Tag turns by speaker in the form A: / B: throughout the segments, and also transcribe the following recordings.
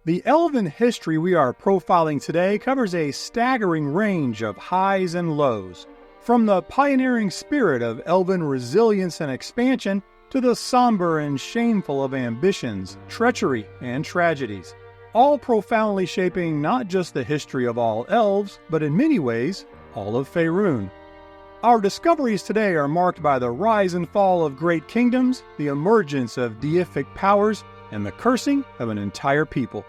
A: The Elven history we are profiling today covers a staggering range of highs and lows, from the pioneering spirit of Elven resilience and expansion to the somber and shameful of ambitions, treachery, and tragedies, all profoundly shaping not just the history of all elves, but in many ways, all of Faerun. Our discoveries today are marked by the rise and fall of great kingdoms, the emergence of deific powers, and the cursing of an entire people.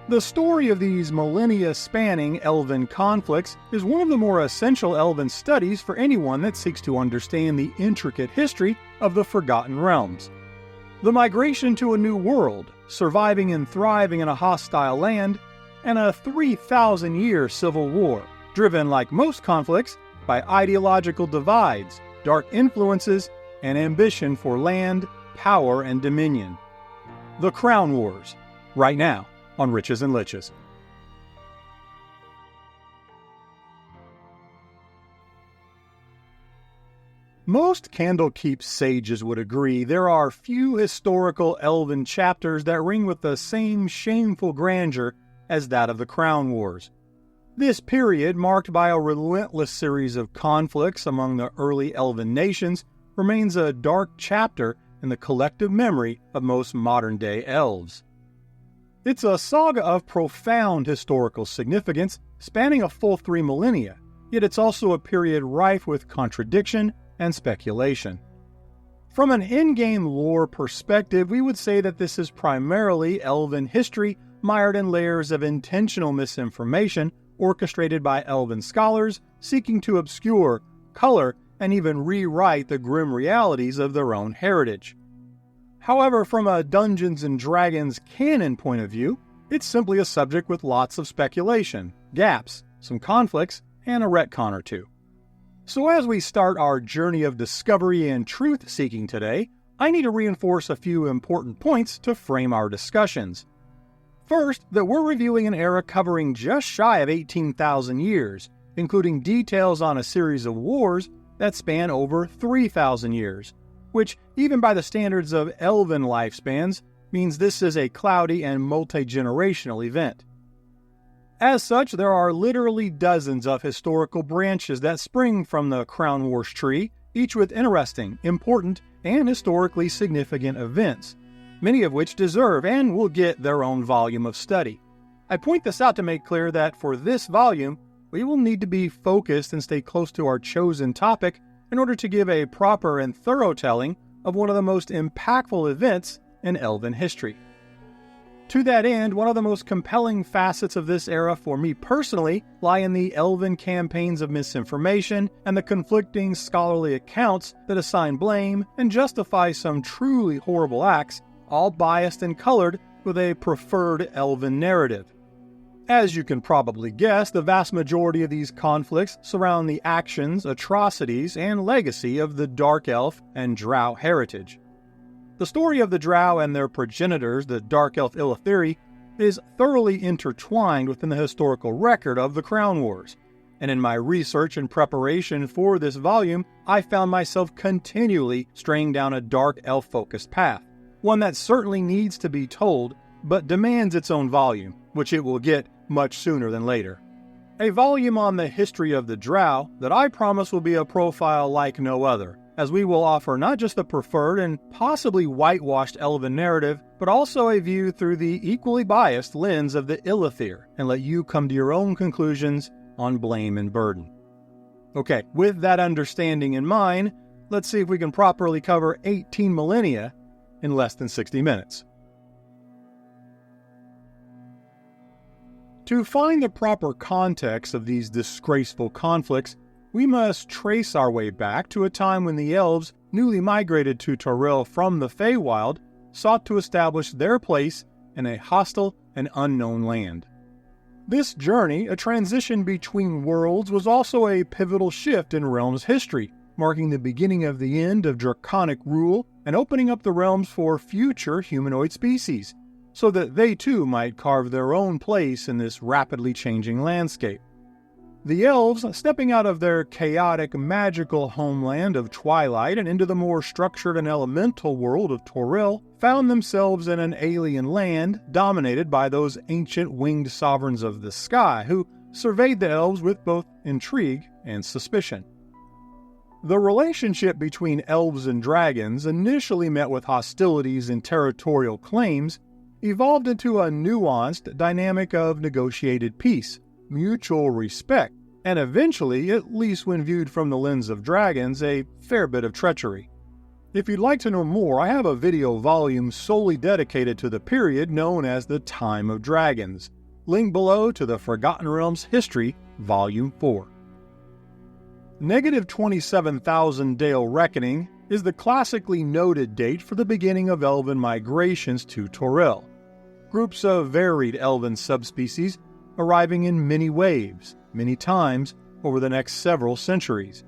A: The story of these millennia-spanning Elven conflicts is one of the more essential Elven studies for anyone that seeks to understand the intricate history of the Forgotten Realms. The migration to a new world, surviving and thriving in a hostile land, and a 3,000-year civil war, driven like most conflicts by ideological divides, dark influences, and ambition for land, power, and dominion. The Crown Wars, right now on Riches and Liches. Most Candlekeep sages would agree there are few historical Elven chapters that ring with the same shameful grandeur as that of the Crown Wars. This period, marked by a relentless series of conflicts among the early Elven nations, remains a dark chapter in the collective memory of most modern-day elves. It's a saga of profound historical significance, spanning a full 3 millennia, yet it's also a period rife with contradiction and speculation. From an in-game lore perspective, we would say that this is primarily Elven history mired in layers of intentional misinformation orchestrated by Elven scholars seeking to obscure, color, and even rewrite the grim realities of their own heritage. However, from a Dungeons & Dragons canon point of view, it's simply a subject with lots of speculation, gaps, some conflicts, and a retcon or two. So as we start our journey of discovery and truth-seeking today, I need to reinforce a few important points to frame our discussions. First, that we're reviewing an era covering just shy of 18,000 years, including details on a series of wars that span over 3,000 years, which, even by the standards of Elven lifespans, means this is a cloudy and multi-generational event. As such, there are literally dozens of historical branches that spring from the Crown Wars tree, each with interesting, important, and historically significant events, many of which deserve and will get their own volume of study. I point this out to make clear that for this volume, we will need to be focused and stay close to our chosen topic in order to give a proper and thorough telling of one of the most impactful events in Elven history. To that end, one of the most compelling facets of this era for me personally lie in the Elven campaigns of misinformation and the conflicting scholarly accounts that assign blame and justify some truly horrible acts, all biased and colored with a preferred Elven narrative. As you can probably guess, the vast majority of these conflicts surround the actions, atrocities, and legacy of the Dark Elf and Drow heritage. The story of the Drow and their progenitors, the Dark Elf Illithiri, is thoroughly intertwined within the historical record of the Crown Wars, and in my research and preparation for this volume, I found myself continually straying down a Dark Elf-focused path, one that certainly needs to be told, but demands its own volume, which it will get much sooner than later. A volume on the history of the Drow that I promise will be a profile like no other, as we will offer not just the preferred and possibly whitewashed Elven narrative, but also a view through the equally biased lens of the Illithir, and let you come to your own conclusions on blame and burden. Okay, with that understanding in mind, let's see if we can properly cover 18 millennia in less than 60 minutes. To find the proper context of these disgraceful conflicts, we must trace our way back to a time when the elves, newly migrated to Toril from the Feywild, sought to establish their place in a hostile and unknown land. This journey, a transition between worlds, was also a pivotal shift in Realm's history, marking the beginning of the end of draconic rule and opening up the realms for future humanoid species, so that they too might carve their own place in this rapidly changing landscape. The elves, stepping out of their chaotic, magical homeland of Twilight and into the more structured and elemental world of Toril, found themselves in an alien land dominated by those ancient winged sovereigns of the sky, who surveyed the elves with both intrigue and suspicion. The relationship between elves and dragons, initially met with hostilities and territorial claims, evolved into a nuanced dynamic of negotiated peace, mutual respect, and eventually, at least when viewed from the lens of dragons, a fair bit of treachery. If you'd like to know more, I have a video volume solely dedicated to the period known as the Time of Dragons. Link below to the Forgotten Realms History, Volume 4. Negative 27,000 Dale Reckoning is the classically noted date for the beginning of elven migrations to Toril. Groups of varied elven subspecies arriving in many waves, many times over the next several centuries.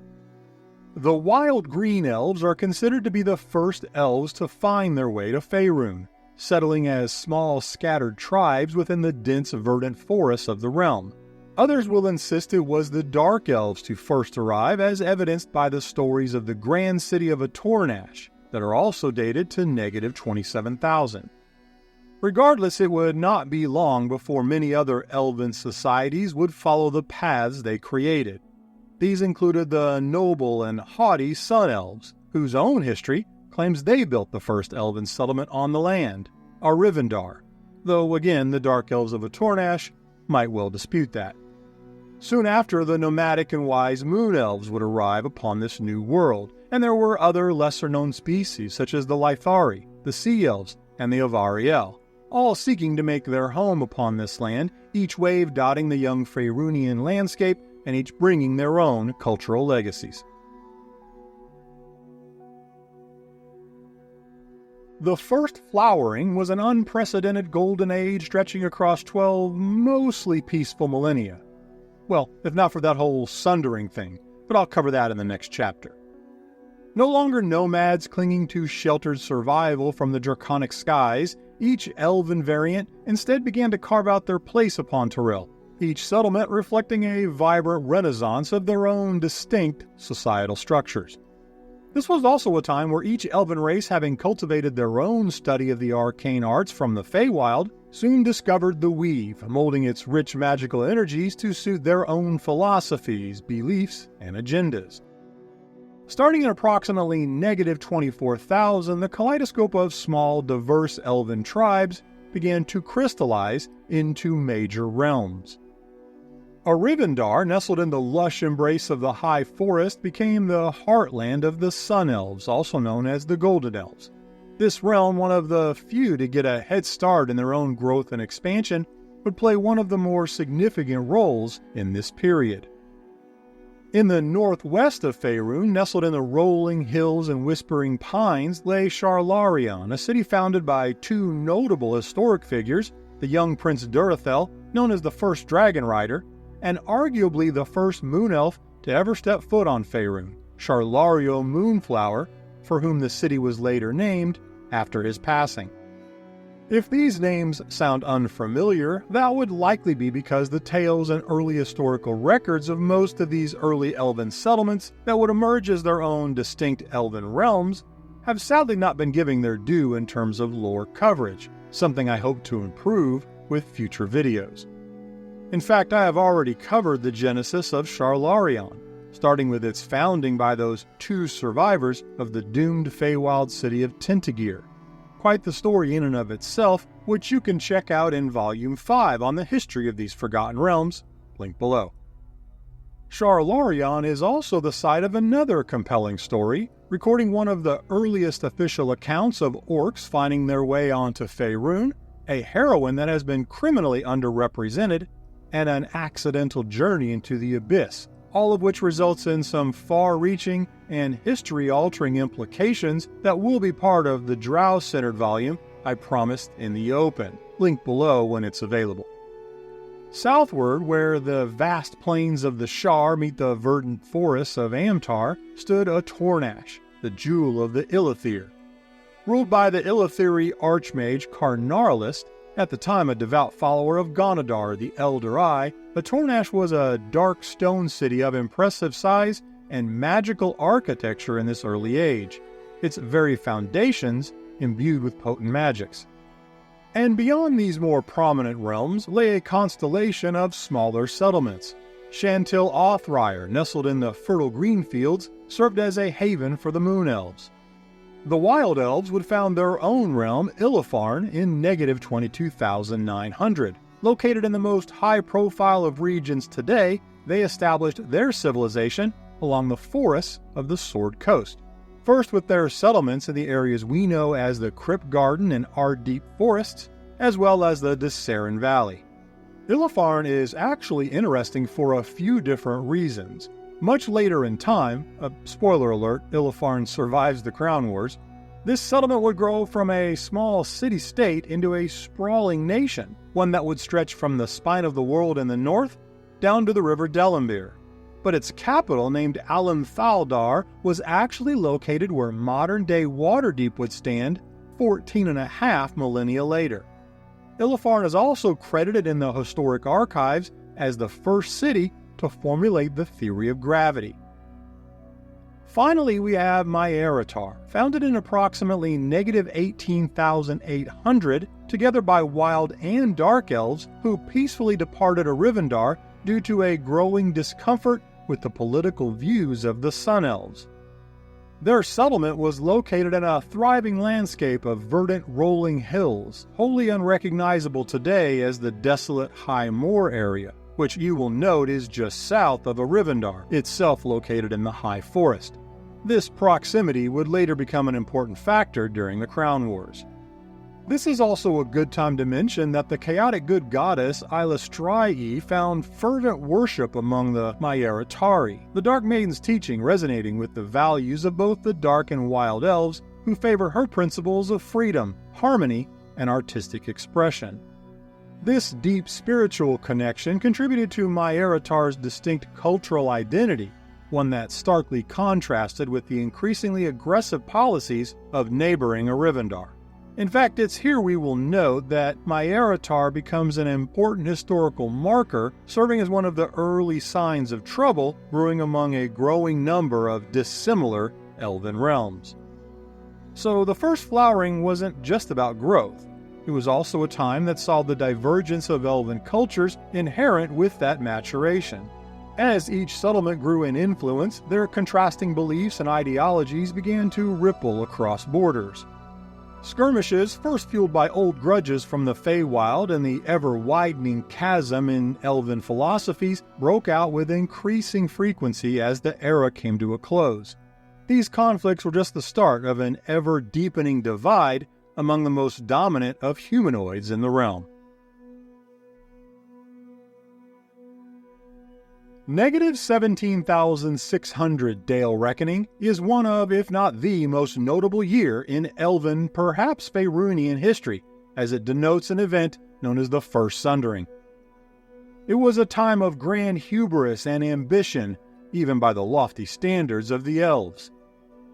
A: The Wild Green Elves are considered to be the first elves to find their way to Faerun, settling as small scattered tribes within the dense verdant forests of the realm. Others will insist it was the Dark Elves to first arrive, as evidenced by the stories of the grand city of Atornash that are also dated to negative 27,000. Regardless, it would not be long before many other elven societies would follow the paths they created. These included the noble and haughty Sun Elves, whose own history claims they built the first elven settlement on the land, Arivandar, though again the Dark Elves of Atornash might well dispute that. Soon after, the nomadic and wise Moon Elves would arrive upon this new world, and there were other lesser-known species such as the Lythari, the Sea Elves, and the Avariel, all seeking to make their home upon this land, each wave dotting the young Faerunian landscape and each bringing their own cultural legacies. The first flowering was an unprecedented golden age stretching across 12 mostly peaceful millennia. Well, if not for that whole Sundering thing, but I'll cover that in the next chapter. No longer nomads clinging to sheltered survival from the draconic skies, each elven variant instead began to carve out their place upon Toril, each settlement reflecting a vibrant renaissance of their own distinct societal structures. This was also a time where each elven race, having cultivated their own study of the arcane arts from the Feywild, soon discovered the weave, molding its rich magical energies to suit their own philosophies, beliefs, and agendas. Starting at approximately negative 24,000, the kaleidoscope of small, diverse elven tribes began to crystallize into major realms. Arivandar, nestled in the lush embrace of the high forest, became the heartland of the Sun Elves, also known as the Golden Elves. This realm, one of the few to get a head start in their own growth and expansion, would play one of the more significant roles in this period. In the northwest of Faerun, nestled in the rolling hills and whispering pines, lay Sharlarion, a city founded by two notable historic figures, the young Prince Durethel, known as the first Dragon Rider, and arguably the first Moon Elf to ever step foot on Faerun, Sharlario Moonflower, for whom the city was later named after his passing. If these names sound unfamiliar, that would likely be because the tales and early historical records of most of these early elven settlements that would emerge as their own distinct elven realms have sadly not been giving their due in terms of lore coverage, something I hope to improve with future videos. In fact, I have already covered the genesis of Sharlarion, starting with its founding by those two survivors of the doomed Feywild city of Tintagir. Quite the story in and of itself, which you can check out in Volume 5 on the history of these Forgotten Realms, link below. Sharlarion is also the site of another compelling story, recording one of the earliest official accounts of orcs finding their way onto Faerun, a heroine that has been criminally underrepresented, and an accidental journey into the abyss, all of which results in some far-reaching and history-altering implications that will be part of the Drow-centered volume I promised in the open, link below when it's available. Southward, where the vast plains of the Shar meet the verdant forests of Amtar, stood Atornash, the jewel of the Illithir. Ruled by the Illithiri archmage Carnarlist, At the time a devout follower of Gonadar, the Elder Eye, Atornash was a dark stone city of impressive size and magical architecture in this early age, its very foundations imbued with potent magics. And beyond these more prominent realms lay a constellation of smaller settlements. Shantil Othrier, nestled in the fertile green fields, served as a haven for the Moon Elves. The Wild Elves would found their own realm, Illafarn, in negative 22,900. Located in the most high-profile of regions today, they established their civilization along the forests of the Sword Coast. First with their settlements in the areas we know as the Crypt Garden and Ardeep Forests, as well as the Dissarin Valley. Illafarn is actually interesting for a few different reasons. Much later in time, spoiler alert, Illafarn survives the Crown Wars, this settlement would grow from a small city-state into a sprawling nation, one that would stretch from the spine of the world in the north down to the river Delambir. But its capital, named Alim Thaldar, was actually located where modern-day Waterdeep would stand 14.5 millennia later. Illafarn is also credited in the historic archives as the first city to formulate the theory of gravity. Finally, we have Myaratar, founded in approximately negative 18,800, together by wild and dark elves who peacefully departed Arivandar due to a growing discomfort with the political views of the Sun Elves. Their settlement was located in a thriving landscape of verdant rolling hills, wholly unrecognizable today as the desolate High Moor area, which you will note is just south of Arivandar, itself located in the High Forest. This proximity would later become an important factor during the Crown Wars. This is also a good time to mention that the chaotic good goddess Ilastraii found fervent worship among the Myaratari, the Dark Maiden's teaching resonating with the values of both the Dark and Wild Elves, who favor her principles of freedom, harmony, and artistic expression. This deep spiritual connection contributed to Myaratar's distinct cultural identity, one that starkly contrasted with the increasingly aggressive policies of neighboring Arivandar. In fact, it's here we will note that Myaratar becomes an important historical marker, serving as one of the early signs of trouble brewing among a growing number of dissimilar elven realms. So the first flowering wasn't just about growth. It was also a time that saw the divergence of elven cultures inherent with that maturation. As each settlement grew in influence, their contrasting beliefs and ideologies began to ripple across borders. Skirmishes, first fueled by old grudges from the Feywild and the ever-widening chasm in elven philosophies, broke out with increasing frequency as the era came to a close. These conflicts were just the start of an ever-deepening divide among the most dominant of humanoids in the realm. Negative 17,600 Dale Reckoning is one of, if not the most notable year in Elven, perhaps Faerunian history, as it denotes an event known as the First Sundering. It was a time of grand hubris and ambition, even by the lofty standards of the elves.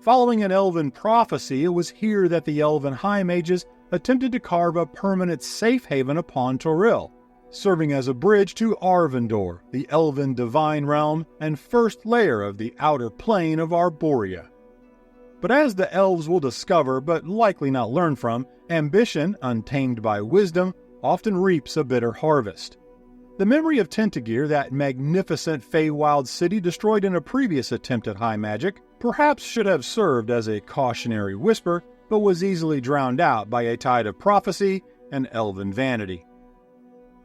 A: Following an Elven prophecy, it was here that the Elven High Mages attempted to carve a permanent safe haven upon Toril, serving as a bridge to Arvindor, the Elven divine realm and first layer of the outer plane of Arborea. But as the elves will discover, but likely not learn from, ambition, untamed by wisdom, often reaps a bitter harvest. The memory of Tentagir, that magnificent Feywild city destroyed in a previous attempt at high magic, perhaps should have served as a cautionary whisper, but was easily drowned out by a tide of prophecy and elven vanity.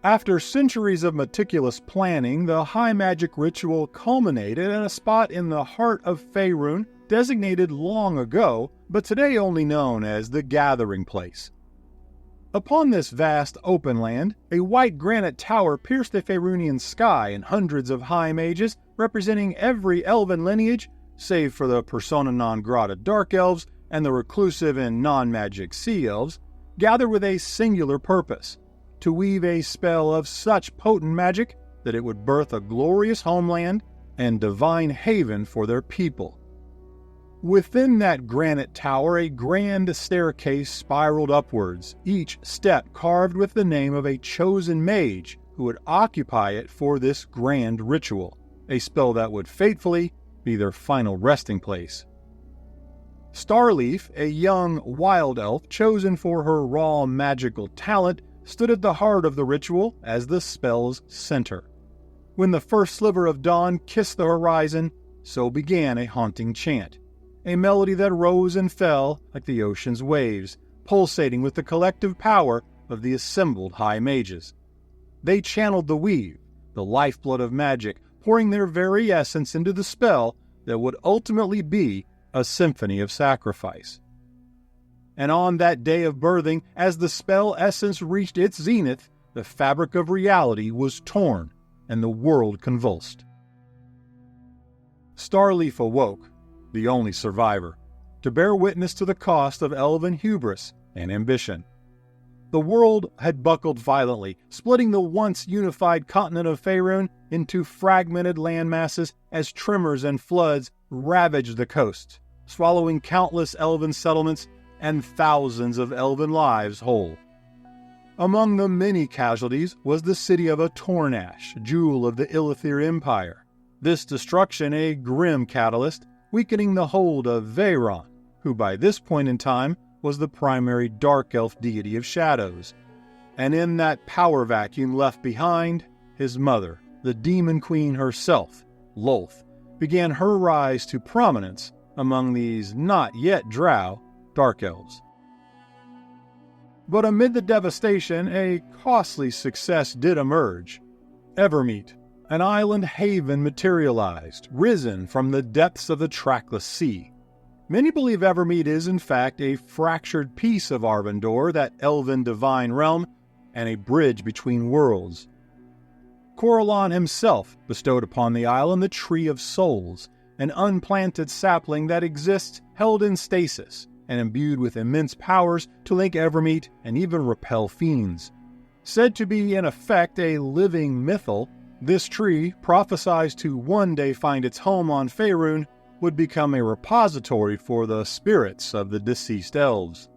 A: After centuries of meticulous planning, the high magic ritual culminated at a spot in the heart of Faerun, designated long ago, but today only known as the Gathering Place. Upon this vast open land, a white granite tower pierced the Faerunian sky, and hundreds of high mages, representing every elven lineage, save for the persona non grata dark elves and the reclusive and non-magic sea elves, gather with a singular purpose: to weave a spell of such potent magic that it would birth a glorious homeland and divine haven for their people. Within that granite tower, a grand staircase spiraled upwards, each step carved with the name of a chosen mage who would occupy it for this grand ritual, a spell that would fatefully be their final resting place. Starleaf, a young wild elf chosen for her raw magical talent, stood at the heart of the ritual as the spell's center. When the first sliver of dawn kissed the horizon, so began a haunting chant, a melody that rose and fell like the ocean's waves, pulsating with the collective power of the assembled high mages. They channeled the weave, the lifeblood of magic, pouring their very essence into the spell that would ultimately be a symphony of sacrifice. And on that day of birthing, as the spell essence reached its zenith, the fabric of reality was torn and the world convulsed. Starleaf awoke, the only survivor, to bear witness to the cost of elven hubris and ambition. The world had buckled violently, splitting the once unified continent of Faerun into fragmented landmasses as tremors and floods ravaged the coast, swallowing countless elven settlements and thousands of elven lives whole. Among the many casualties was the city of Atornash, jewel of the Ilithir Empire. This destruction a grim catalyst, weakening the hold of Faerun, who by this point in time was the primary dark elf deity of shadows. And in that power vacuum left behind, his mother, the demon queen herself, Lolth, began her rise to prominence among these not yet Drow dark elves. But amid the devastation, a costly success did emerge. Evermeet, an island haven, materialized, risen from the depths of the trackless sea. Many believe Evermeet is in fact a fractured piece of Arvindor, that elven divine realm, and a bridge between worlds. Corellon himself bestowed upon the island the Tree of Souls, an unplanted sapling that exists held in stasis and imbued with immense powers to link Evermeet and even repel fiends. Said to be in effect a living mythal, this tree, prophesied to one day find its home on Faerun, would become a repository for the spirits of the deceased elves.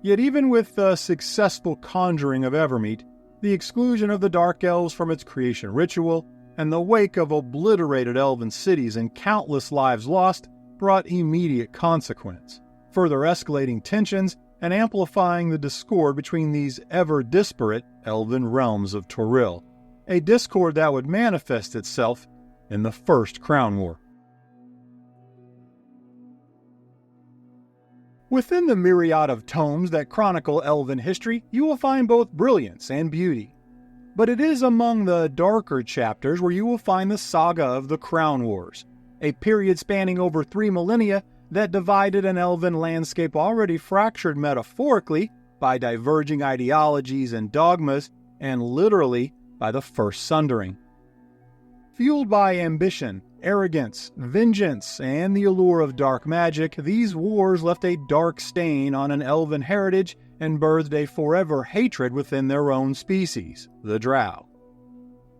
A: Yet even with the successful conjuring of Evermeet, the exclusion of the Dark Elves from its creation ritual, and the wake of obliterated elven cities and countless lives lost brought immediate consequence, further escalating tensions and amplifying the discord between these ever-disparate elven realms of Toril, a discord that would manifest itself in the First Crown War. Within the myriad of tomes that chronicle elven history, you will find both brilliance and beauty. But it is among the darker chapters where you will find the saga of the Crown Wars, a period spanning over 3 millennia that divided an elven landscape already fractured metaphorically by diverging ideologies and dogmas, and literally by the First Sundering. Fueled by ambition, arrogance, vengeance, and the allure of dark magic, these wars left a dark stain on an elven heritage and birthed a forever hatred within their own species, the Drow.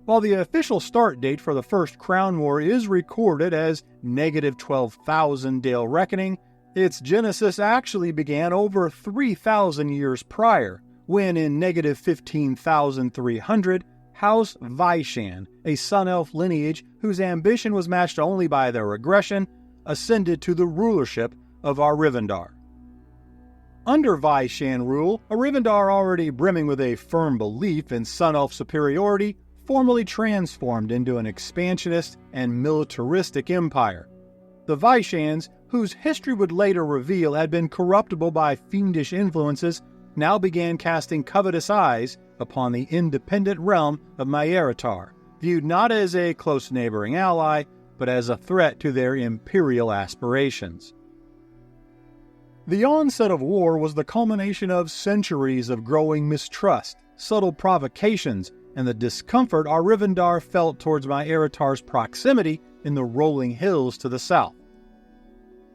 A: While the official start date for the First Crown War is recorded as -12,000 Dale Reckoning, its genesis actually began over 3,000 years prior, when in -15,300, House Vyshaan, a Sun Elf lineage whose ambition was matched only by their aggression, ascended to the rulership of Arivandar. Under Vyshaan rule, Arivandar, already brimming with a firm belief in Sun Elf superiority, formally transformed into an expansionist and militaristic empire. The Vyshans, whose history would later reveal had been corruptible by fiendish influences, now began casting covetous eyes upon the independent realm of Maeritar, viewed not as a close neighboring ally, but as a threat to their imperial aspirations. The onset of war was the culmination of centuries of growing mistrust, subtle provocations, and the discomfort Arivandar felt towards Maeritar's proximity in the rolling hills to the south.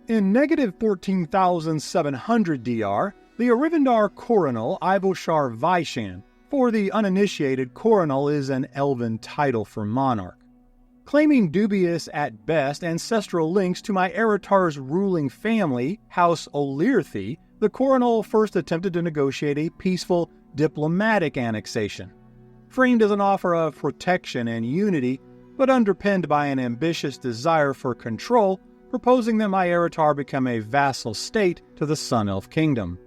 A: In -14,700 DR, the Arivandar Coronal Ivoshar Vyshaan, for the uninitiated, Coronal is an elven title for monarch. Claiming dubious at best ancestral links to my Eretar's ruling family, House Olyrthi, the Coronal first attempted to negotiate a peaceful diplomatic annexation. Framed as an offer of protection and unity, but underpinned by an ambitious desire for control, proposing that my Eretar become a vassal state to the Sun Elf Kingdom.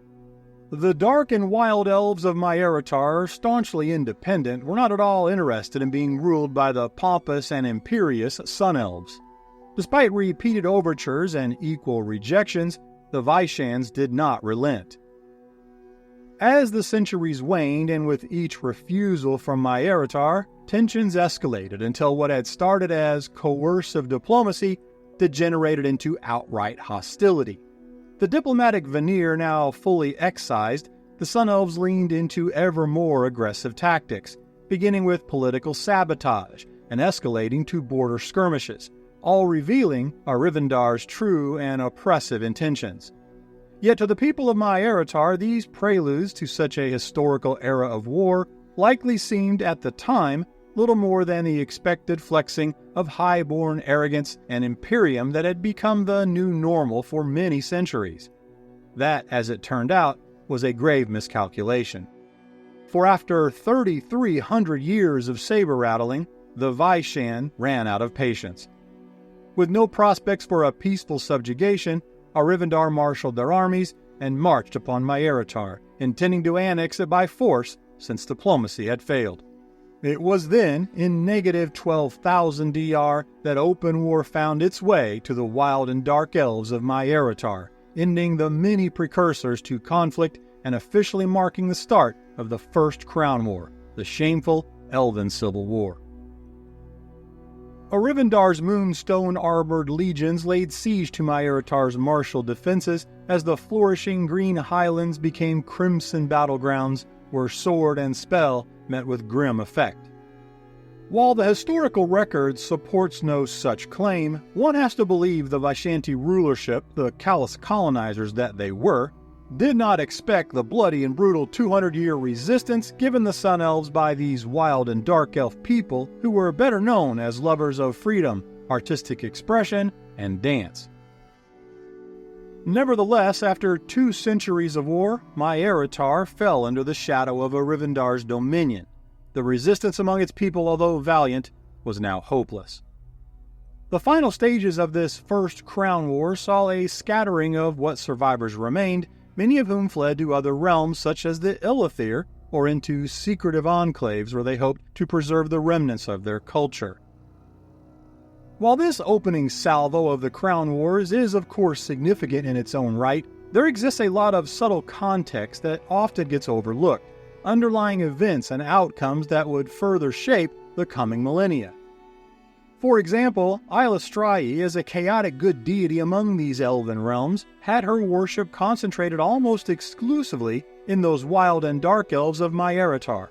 A: The dark and wild elves of my Eretar, staunchly independent, were not at all interested in being ruled by the pompous and imperious Sun Elves. Despite repeated overtures and equal rejections, the Vyshans did not relent. As the centuries waned, and with each refusal from my Eretar, tensions escalated until what had started as coercive diplomacy degenerated into outright hostility. The diplomatic veneer now fully excised, the Sun Elves leaned into ever more aggressive tactics, beginning with political sabotage and escalating to border skirmishes, all revealing Arivindar's true and oppressive intentions. Yet to the people of my Eretar, these preludes to such a historical era of war likely seemed at the time little more than the expected flexing of high-born arrogance and imperium that had become the new normal for many centuries. That, as it turned out, was a grave miscalculation. For after 3,300 years of saber-rattling, the Vyshaan ran out of patience. With no prospects for a peaceful subjugation, Arivindar marshaled their armies and marched upon my Eretar, intending to annex it by force since diplomacy had failed. It was then, in negative 12,000 DR, that open war found its way to the wild and dark elves of my Eretar, ending the many precursors to conflict and officially marking the start of the First Crown War, the shameful Elven Civil War. Arivindar's moonstone-armored legions laid siege to my Eretar's martial defenses as the flourishing green highlands became crimson battlegrounds where sword and spell met with grim effect. While the historical record supports no such claim, one has to believe the Vishanti rulership, the callous colonizers that they were, did not expect the bloody and brutal 200-year resistance given the Sun Elves by these wild and dark elf people who were better known as lovers of freedom, artistic expression, and dance. Nevertheless, after 2 centuries of war, my Eretar fell under the shadow of Arivindar's dominion. The resistance among its people, although valiant, was now hopeless. The final stages of this First Crown War saw a scattering of what survivors remained, many of whom fled to other realms such as the Illithir, or into secretive enclaves where they hoped to preserve the remnants of their culture. While this opening salvo of the Crown Wars is of course significant in its own right, there exists a lot of subtle context that often gets overlooked, underlying events and outcomes that would further shape the coming millennia. For example, Ilastrae, as a chaotic good deity among these elven realms, had her worship concentrated almost exclusively in those wild and dark elves of my Eretar.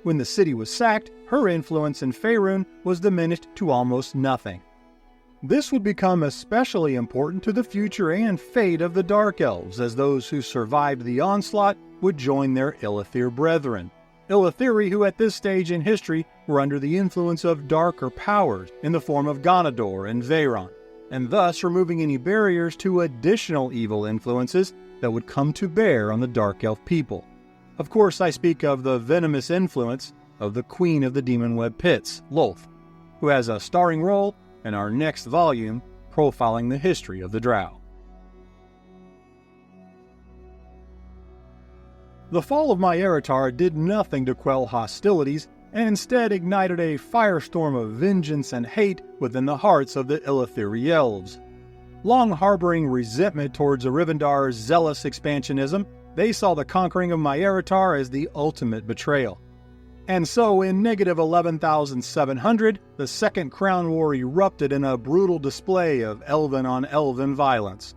A: When the city was sacked, her influence in Faerun was diminished to almost nothing. This would become especially important to the future and fate of the Dark Elves, as those who survived the onslaught would join their Illithir brethren. Illithiri who at this stage in history were under the influence of darker powers in the form of Ganador and Faerun, and thus removing any barriers to additional evil influences that would come to bear on the Dark Elf people. Of course, I speak of the venomous influence of the Queen of the Demon Web Pits, Lolth, who has a starring role in our next volume profiling the history of the Drow. The fall of my Eretar did nothing to quell hostilities, and instead ignited a firestorm of vengeance and hate within the hearts of the Illithiri elves. Long harboring resentment towards Arivindar's zealous expansionism, they saw the conquering of my Eretar as the ultimate betrayal. And so, in negative 11,700, the Second Crown War erupted in a brutal display of elven-on-elven violence.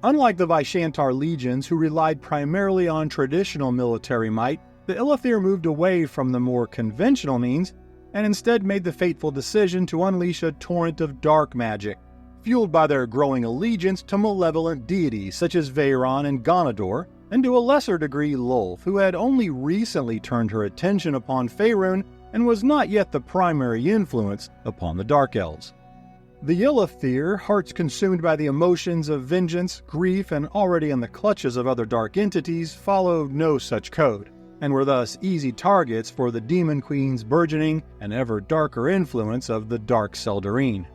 A: Unlike the Vishantar legions, who relied primarily on traditional military might, the Illithir moved away from the more conventional means, and instead made the fateful decision to unleash a torrent of dark magic, fueled by their growing allegiance to malevolent deities such as Faerun and Ganador, and to a lesser degree Lolth, who had only recently turned her attention upon Faerun and was not yet the primary influence upon the Dark Elves. The Ilithir, hearts consumed by the emotions of vengeance, grief, and already in the clutches of other dark entities, followed no such code, and were thus easy targets for the Demon Queen's burgeoning and ever darker influence of the Dark Sundering.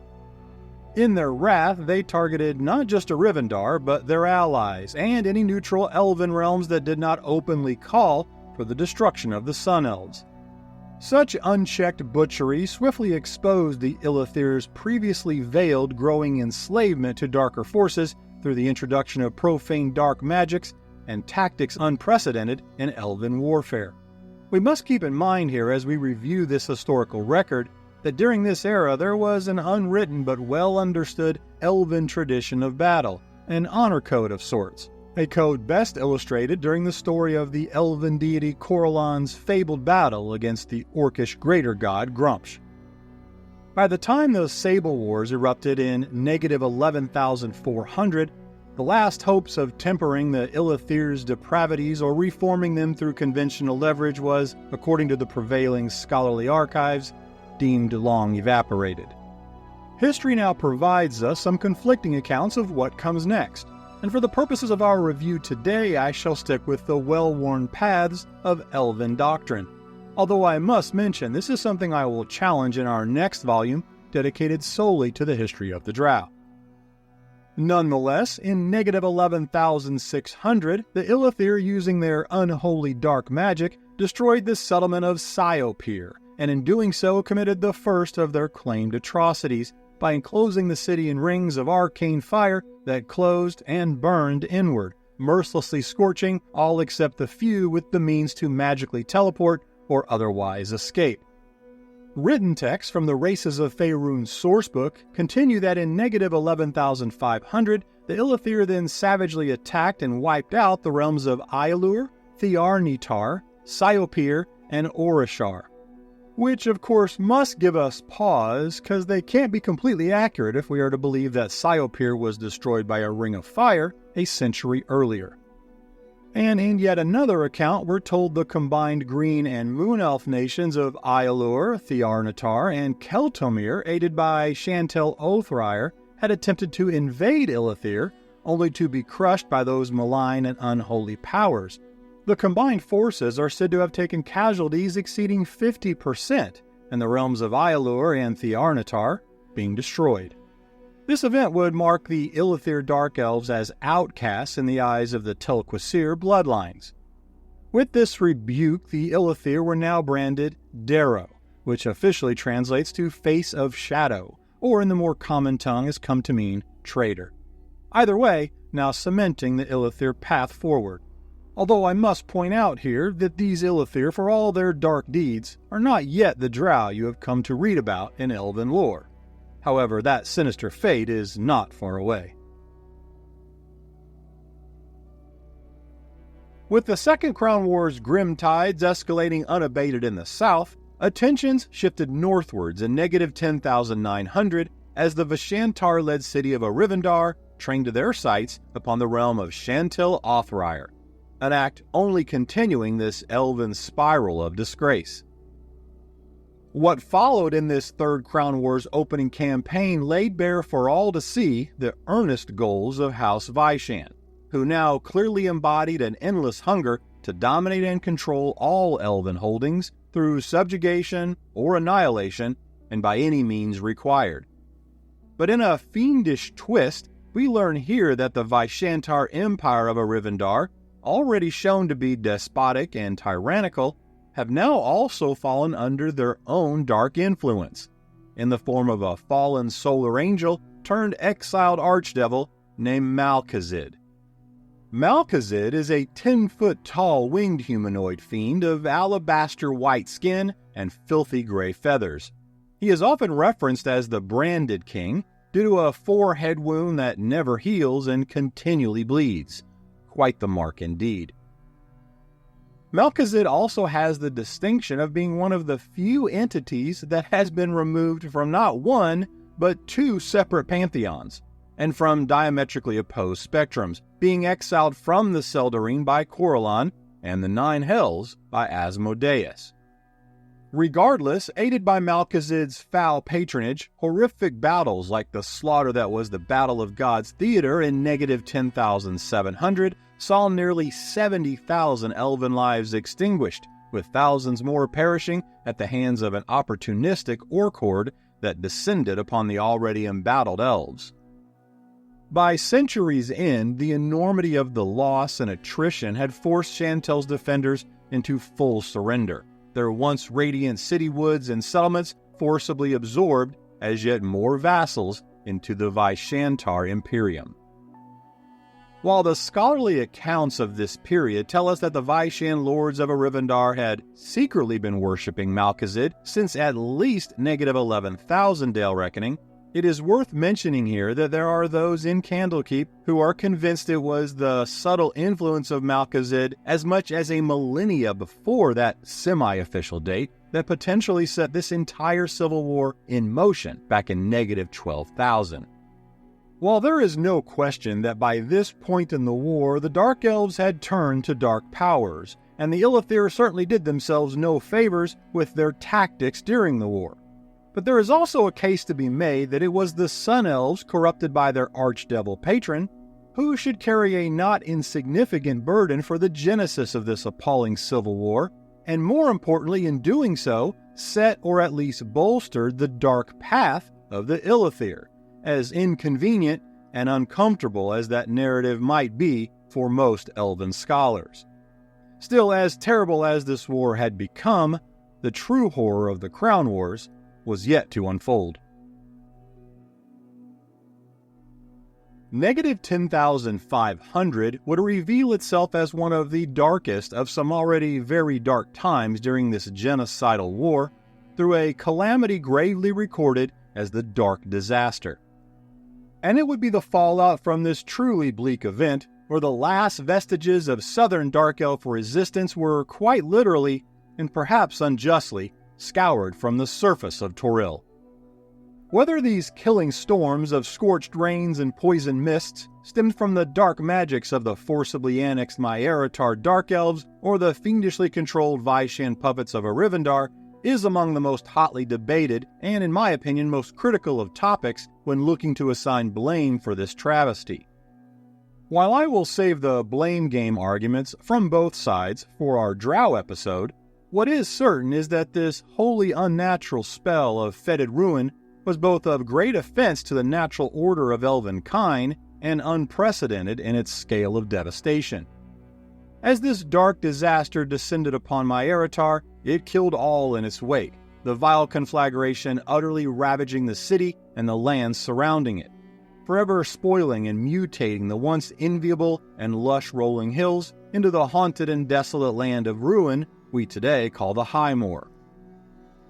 A: In their wrath, they targeted not just Rivendar, but their allies, and any neutral elven realms that did not openly call for the destruction of the Sun Elves. Such unchecked butchery swiftly exposed the Ilithir's previously veiled growing enslavement to darker forces through the introduction of profane dark magics and tactics unprecedented in elven warfare. We must keep in mind here as we review this historical record that during this era there was an unwritten but well understood elven tradition of battle, an honor code of sorts. A code best illustrated during the story of the elven deity Corellon's fabled battle against the orcish greater god Grumpsh. By the time the Sable Wars erupted in negative 11,400, the last hopes of tempering the Ilithir's depravities or reforming them through conventional leverage was, according to the prevailing scholarly archives, deemed long evaporated. History now provides us some conflicting accounts of what comes next. And for the purposes of our review today, I shall stick with the well-worn paths of Elven doctrine. Although I must mention, this is something I will challenge in our next volume, dedicated solely to the history of the Drow. Nonetheless, in negative 11,600, the Ilithir, using their unholy dark magic, destroyed the settlement of Sciopir, and in doing so committed the first of their claimed atrocities, by enclosing the city in rings of arcane fire that closed and burned inward, mercilessly scorching all except the few with the means to magically teleport or otherwise escape. Written texts from the Races of Faerun's sourcebook continue that in negative 11,500, the Ilithir then savagely attacked and wiped out the realms of Ialur, Thiarnitar, Sciopir, and Orishar, which of course must give us pause, because they can't be completely accurate if we are to believe that Sciopir was destroyed by a ring of fire a century earlier. And in yet another account, we're told the combined Green and Moon Elf nations of Ialur, Thiarnitar, and Keltomir, aided by Chantel Othryre, had attempted to invade Ilithir, only to be crushed by those malign and unholy powers. The combined forces are said to have taken casualties exceeding 50%, and the realms of Ialur and Thiarnitar being destroyed. This event would mark the Ilithir Dark Elves as outcasts in the eyes of the Telquisir bloodlines. With this rebuke, the Ilithir were now branded Darrow, which officially translates to Face of Shadow, or in the more common tongue has come to mean traitor. Either way, now cementing the Ilithir path forward. Although I must point out here that these Ilithir, for all their dark deeds, are not yet the Drow you have come to read about in Elven lore. However, that sinister fate is not far away. With the Second Crown War's grim tides escalating unabated in the south, attentions shifted northwards in negative 10,900 as the Vyshaan-led city of Rivendar trained their sights upon the realm of Chantel Othryre, an act only continuing this elven spiral of disgrace. What followed in this Third Crown War's opening campaign laid bare for all to see the earnest goals of House Vyshaan, who now clearly embodied an endless hunger to dominate and control all elven holdings through subjugation or annihilation, and by any means required. But in a fiendish twist, we learn here that the Vyshantar Empire of Rivendar, already shown to be despotic and tyrannical, have now also fallen under their own dark influence, in the form of a fallen solar angel turned exiled archdevil named Malkazid. Malkazid is a 10-foot-tall winged humanoid fiend of alabaster white skin and filthy gray feathers. He is often referenced as the Branded King due to a forehead wound that never heals and continually bleeds. Quite the mark indeed. Malkazid also has the distinction of being one of the few entities that has been removed from not one, but two separate pantheons, and from diametrically opposed spectrums, being exiled from the Sundering by Corellon and the Nine Hells by Asmodeus. Regardless, aided by Malkazid's foul patronage, horrific battles like the slaughter that was the Battle of God's Theater in negative 10,700 saw nearly 70,000 elven lives extinguished, with thousands more perishing at the hands of an opportunistic orc horde that descended upon the already embattled elves. By centuries' end, the enormity of the loss and attrition had forced Shantel's defenders into full surrender, their once radiant city woods and settlements forcibly absorbed as yet more vassals into the Vyshaan Imperium. While the scholarly accounts of this period tell us that the Vyshaan lords of Arivandar had secretly been worshipping Malkazid since at least negative 11,000 Dale reckoning, it is worth mentioning here that there are those in Candlekeep who are convinced it was the subtle influence of Malkazid as much as a millennia before that semi-official date that potentially set this entire civil war in motion back in negative 12,000. While there is no question that by this point in the war the Dark Elves had turned to dark powers, and the Illithir certainly did themselves no favors with their tactics during the war. But there is also a case to be made that it was the Sun Elves, corrupted by their archdevil patron, who should carry a not insignificant burden for the genesis of this appalling civil war, and more importantly in doing so, set or at least bolstered the dark path of the Illithir, as inconvenient and uncomfortable as that narrative might be for most Elven scholars. Still, as terrible as this war had become, the true horror of the Crown Wars was yet to unfold. Negative 10,500 would reveal itself as one of the darkest of some already very dark times during this genocidal war, through a calamity gravely recorded as the Dark Disaster. And it would be the fallout from this truly bleak event where the last vestiges of southern Dark Elf resistance were quite literally, and perhaps unjustly, scoured from the surface of Toril. Whether these killing storms of scorched rains and poison mists stemmed from the dark magics of the forcibly annexed Maiaratar Dark Elves or the fiendishly controlled Vyshaan puppets of Arivandar is among the most hotly debated and, in my opinion, most critical of topics when looking to assign blame for this travesty. While I will save the blame game arguments from both sides for our Drow episode, what is certain is that this wholly unnatural spell of fetid ruin was both of great offense to the natural order of elven kind and unprecedented in its scale of devastation. As this dark disaster descended upon Maiaratar, it killed all in its wake, the vile conflagration utterly ravaging the city and the lands surrounding it, forever spoiling and mutating the once enviable and lush rolling hills into the haunted and desolate land of ruin we today call the High Moor.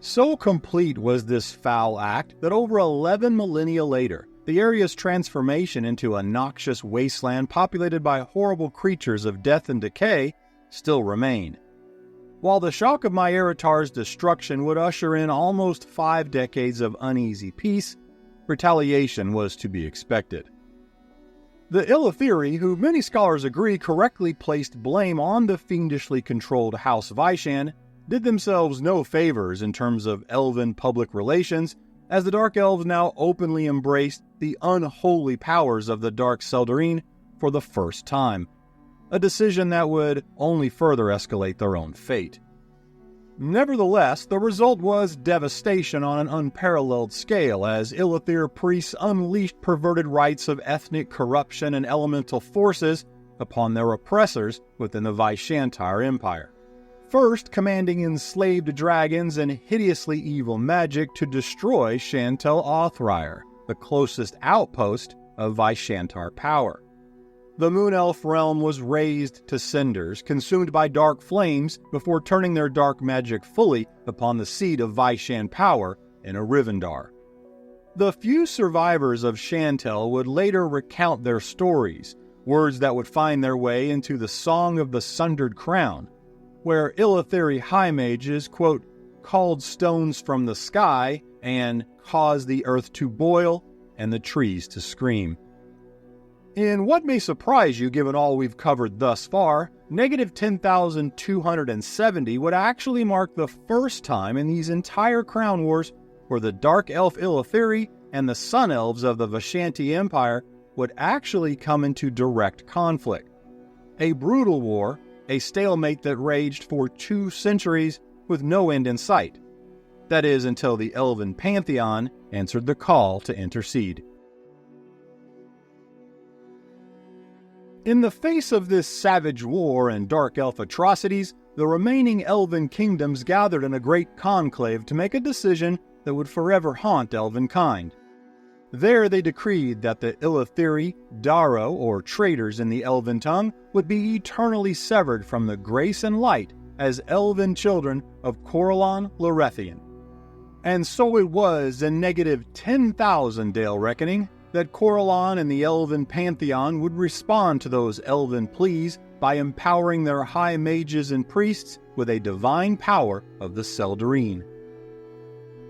A: So complete was this foul act that over 11 millennia later, the area's transformation into a noxious wasteland populated by horrible creatures of death and decay still remained. While the shock of Maiaratar's destruction would usher in almost 5 decades of uneasy peace, retaliation was to be expected. The Illithiri, who many scholars agree correctly placed blame on the fiendishly controlled House Vyshaan, did themselves no favors in terms of elven public relations, as the Dark Elves now openly embraced the unholy powers of the Dark Sundering for the first time, a decision that would only further escalate their own fate. Nevertheless, the result was devastation on an unparalleled scale, as Illithir priests unleashed perverted rites of ethnic corruption and elemental forces upon their oppressors within the Vyshaan Empire. First, commanding enslaved dragons and hideously evil magic to destroy Shantel Othryre, the closest outpost of Vyshaan power. The Moon Elf realm was razed to cinders, consumed by dark flames before turning their dark magic fully upon the seat of Vyshaan power in Arivandar. The few survivors of Shantel would later recount their stories, words that would find their way into the Song of the Sundered Crown, where Illithiri high mages, quote, called stones from the sky and caused the earth to boil and the trees to scream. In what may surprise you given all we've covered thus far, Negative 10,270 would actually mark the first time in these entire Crown Wars where the Dark Elf Illithiri and the Sun Elves of the Vyshaan Empire would actually come into direct conflict. A brutal war, a stalemate that raged for 2 centuries with no end in sight. That is, until the Elven Pantheon answered the call to intercede. In the face of this savage war and dark elf atrocities, the remaining elven kingdoms gathered in a great conclave to make a decision that would forever haunt elvenkind. There they decreed that the Illithiri, Drow, or traitors in the elven tongue, would be eternally severed from the grace and light as elven children of Corellon Lorethian. And so it was in negative 10,000 Dale reckoning that Corellon and the Elven Pantheon would respond to those elven pleas by empowering their high mages and priests with a divine power of the Sundering.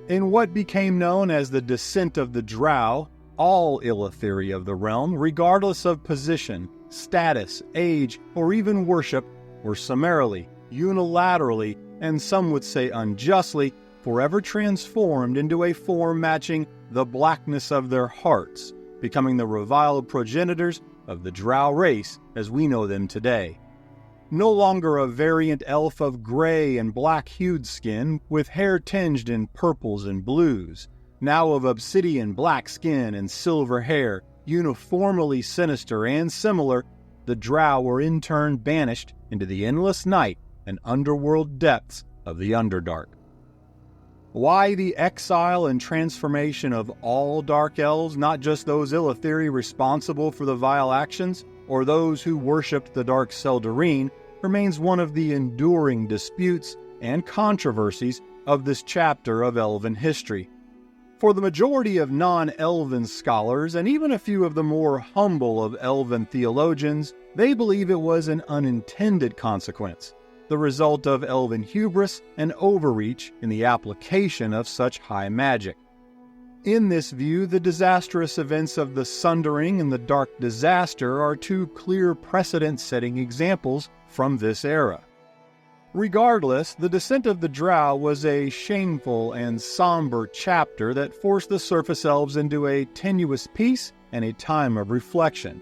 A: In what became known as the Descent of the Drow, all Illithiri of the realm, regardless of position, status, age, or even worship, were summarily, unilaterally, and some would say unjustly, forever transformed into a form matching the blackness of their hearts, becoming the reviled progenitors of the Drow race as we know them today. No longer a variant elf of gray and black-hued skin, with hair tinged in purples and blues, now of obsidian black skin and silver hair, uniformly sinister and similar, the Drow were in turn banished into the endless night and underworld depths of the Underdark. Why the exile and transformation of all Dark Elves, not just those Illithiri responsible for the vile actions, or those who worshipped the Dark Sundering, remains one of the enduring disputes and controversies of this chapter of Elven history. For the majority of non-Elven scholars, and even a few of the more humble of Elven theologians, they believe it was an unintended consequence, the result of elven hubris and overreach in the application of such high magic. In this view, the disastrous events of the Sundering and the Dark Disaster are 2 clear precedent-setting examples from this era. Regardless, the Descent of the Drow was a shameful and somber chapter that forced the Surface Elves into a tenuous peace and a time of reflection.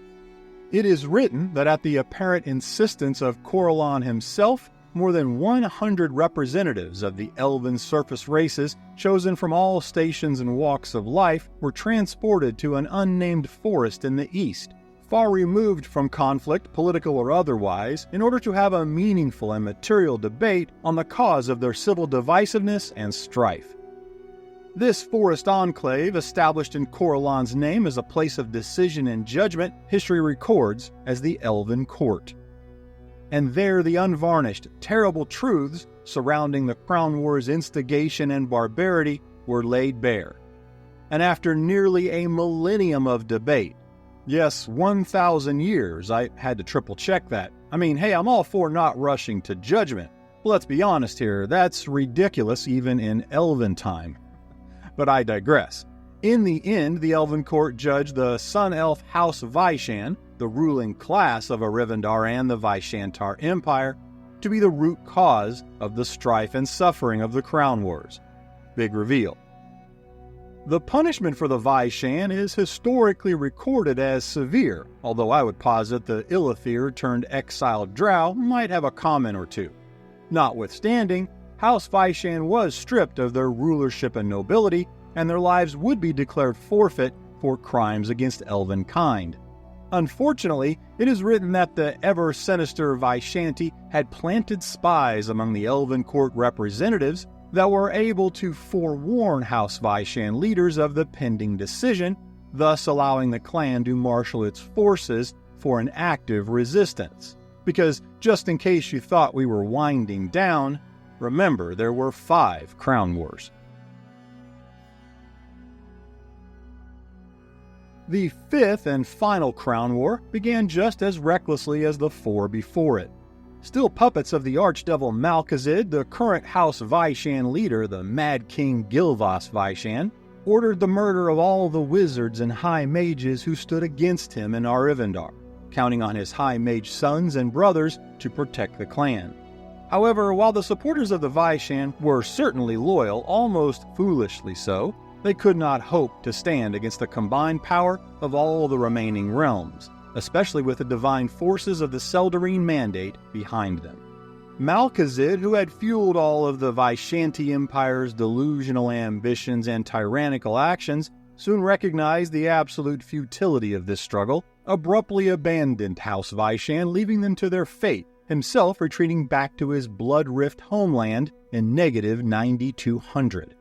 A: It is written that at the apparent insistence of Corellon himself, more than 100 representatives of the elven surface races, chosen from all stations and walks of life, were transported to an unnamed forest in the east, far removed from conflict, political or otherwise, in order to have a meaningful and material debate on the cause of their civil divisiveness and strife. This forest enclave, established in Corellon's name as a place of decision and judgment, history records as the Elven Court. And there the unvarnished, terrible truths surrounding the Crown War's instigation and barbarity were laid bare. And after nearly a millennium of debate, yes, 1,000 years, I had to triple check that. I mean, hey, I'm all for not rushing to judgment. But let's be honest here, that's ridiculous even in Elven time. But I digress. In the end, the Elven Court judged the Sun Elf House Vyshaan, the ruling class of Arivandar and the Vyshaan Empire, to be the root cause of the strife and suffering of the Crown Wars. Big reveal. The punishment for the Vyshaan is historically recorded as severe, although I would posit the Illithir turned exiled Drow might have a comment or two. Notwithstanding, House Vyshaan was stripped of their rulership and nobility, and their lives would be declared forfeit for crimes against elvenkind. Unfortunately, it is written that the ever-sinister Vyshanti had planted spies among the Elven Court representatives that were able to forewarn House Vyshaan leaders of the pending decision, thus allowing the clan to marshal its forces for an active resistance. Because, just in case you thought we were winding down, remember there were 5 Crown Wars. The 5th and final Crown War began just as recklessly as the 4 before it. Still puppets of the archdevil Malkazid, the current House Vyshaan leader, the Mad King Gilvas Vyshaan, ordered the murder of all the wizards and high mages who stood against him in Arivandar, counting on his high mage sons and brothers to protect the clan. However, while the supporters of the Vyshaan were certainly loyal, almost foolishly so, they could not hope to stand against the combined power of all the remaining realms, especially with the divine forces of the Sundering mandate behind them. Malkazid, who had fueled all of the Vyshanti Empire's delusional ambitions and tyrannical actions, soon recognized the absolute futility of this struggle, abruptly abandoned House Vyshaan, leaving them to their fate, himself retreating back to his blood-rift homeland in negative 9200.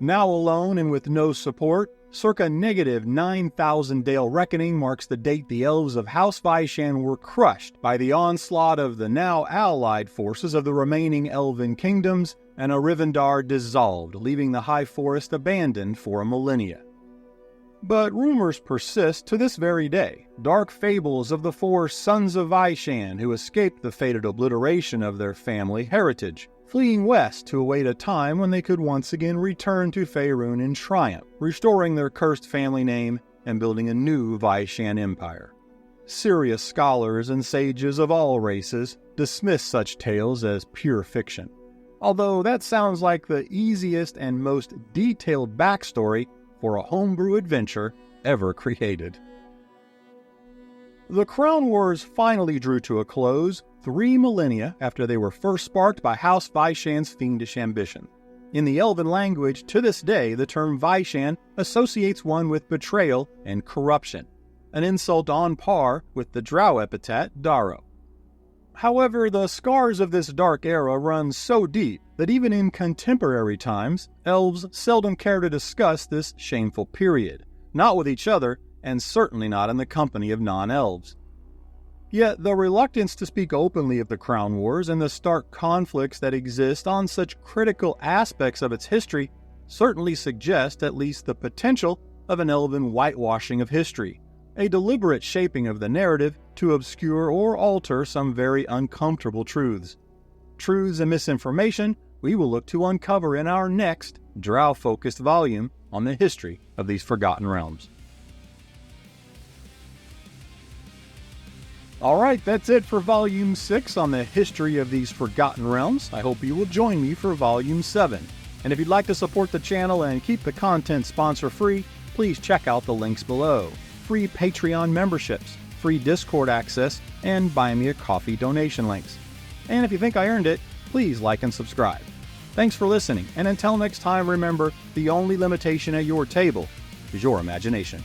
A: Now alone and with no support, circa negative 9,000 Dale Reckoning marks the date the elves of House Vyshaan were crushed by the onslaught of the now allied forces of the remaining Elven kingdoms, and Arivandar dissolved, leaving the High Forest abandoned for a millennia. But rumors persist to this very day, dark fables of the 4 sons of Vyshaan who escaped the fated obliteration of their family heritage, fleeing west to await a time when they could once again return to Faerun in triumph, restoring their cursed family name and building a new Vyshaan empire. Serious scholars and sages of all races dismiss such tales as pure fiction, although that sounds like the easiest and most detailed backstory for a homebrew adventure ever created. The Crown Wars finally drew to a close 3 millennia after they were first sparked by House Vyshaan's fiendish ambition. In the Elven language, to this day, the term Vyshaan associates one with betrayal and corruption, an insult on par with the Drow epithet Darrow. However, the scars of this dark era run so deep that even in contemporary times, elves seldom care to discuss this shameful period, not with each other, and certainly not in the company of non-elves. Yet the reluctance to speak openly of the Crown Wars and the stark conflicts that exist on such critical aspects of its history certainly suggest at least the potential of an elven whitewashing of history, a deliberate shaping of the narrative to obscure or alter some very uncomfortable truths. Truths and misinformation we will look to uncover in our next Drow-focused volume on the history of these forgotten realms. Alright, that's it for Volume 6 on the history of these forgotten realms. I hope you will join me for Volume 7. And if you'd like to support the channel and keep the content sponsor-free, please check out the links below. Free Patreon memberships, free Discord access, and Buy Me a Coffee donation links. And if you think I earned it, please like and subscribe. Thanks for listening, and until next time, remember, the only limitation at your table is your imagination.